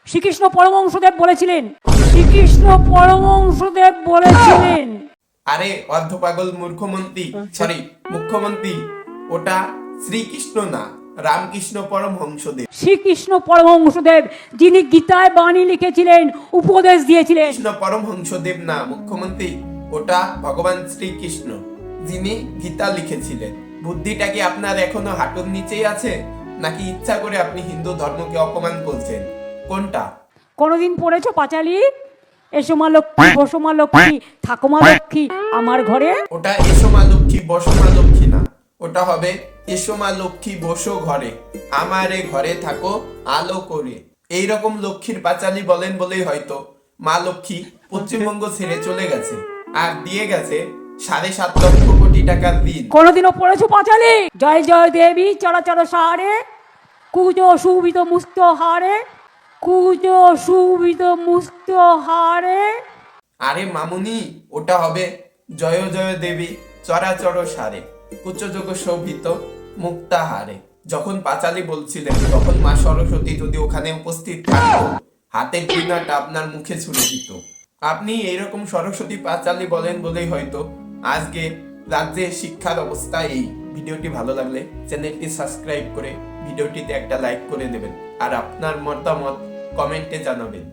শ্রীকৃষ্ণ পরমহংসদেব বলেছিলেন, শ্রীকৃষ্ণ পরমহংসদেব বলেছিলেন। আরে অর্ধপাগল মূর্খমন্ত্রী, সরি মুখ্যমন্ত্রী, ওটা শ্রীকৃষ্ণ না, রামকৃষ্ণ পরমহংসদেব। শ্রীকৃষ্ণ পরমহংসদেব, যিনি গীতায় বাণী লিখেছিলেন, উপদেশ দিয়েছিলেন। কৃষ্ণ পরমহংসদেব না মুখ্যমন্ত্রী, ওটা ভগবান শ্রীকৃষ্ণ, যিনি গীতা লিখেছিলেন। বুদ্ধিটা কি আপনার এখনো হাঁটুর নিচেই আছে, নাকি ইচ্ছা করে আপনি হিন্দু ধর্মকে অপমান করছেন? কোনটা? কোনোদিন পড়েছো পাঁচালী? এসো মা লক্ষ্মী, বসো মা লক্ষ্মী, থাকো মা লক্ষ্মী আমার ঘরে? ওটা এসো মা লক্ষ্মী বসো মা লক্ষ্মী না, ওটা হবে এসো মা লক্ষ্মী বসো ঘরে, আমারে ঘরে থাকো আলো করে। এইরকম লক্ষ্মীর পাঁচালী বলেন বলেই হয়তো মা লক্ষ্মী পশ্চিমবঙ্গ ছেড়ে চলে গেছে, আর দিয়ে গেছে 7.5 লক্ষ কোটি টাকার ঋণ। কোনোদিনও পড়েছো পাঁচালী? জয় জয় দেবী চরাচর সারে, কুজো সুবিত মুক্ত হারে, কুজো সুবিত মুক্ত হারে। আরে মামুনি, ওটা হবে জয় জয় দেবী চরাচর সারে, কুচযোগ শোভিত মুক্তাহারে। যখন পাঁচালী বলছিলেন তখন মা সরস্বতী যদি ওখানে উপস্থিত থাকতো, হাতের পিনাটা আপনার মুখে ছুড়ে দিত। আপনি এইরকম সরস্বতী পাঁচালী বলেন বলেই হয়তো আজকে রাজ্যের শিক্ষার অবস্থা এই। ভিডিওটি ভালো লাগলে চ্যানেলটি সাবস্ক্রাইব করে ভিডিওটিতে একটা লাইক করে দেবেন, আর আপনার মতামত কমেন্টে জানাবেন।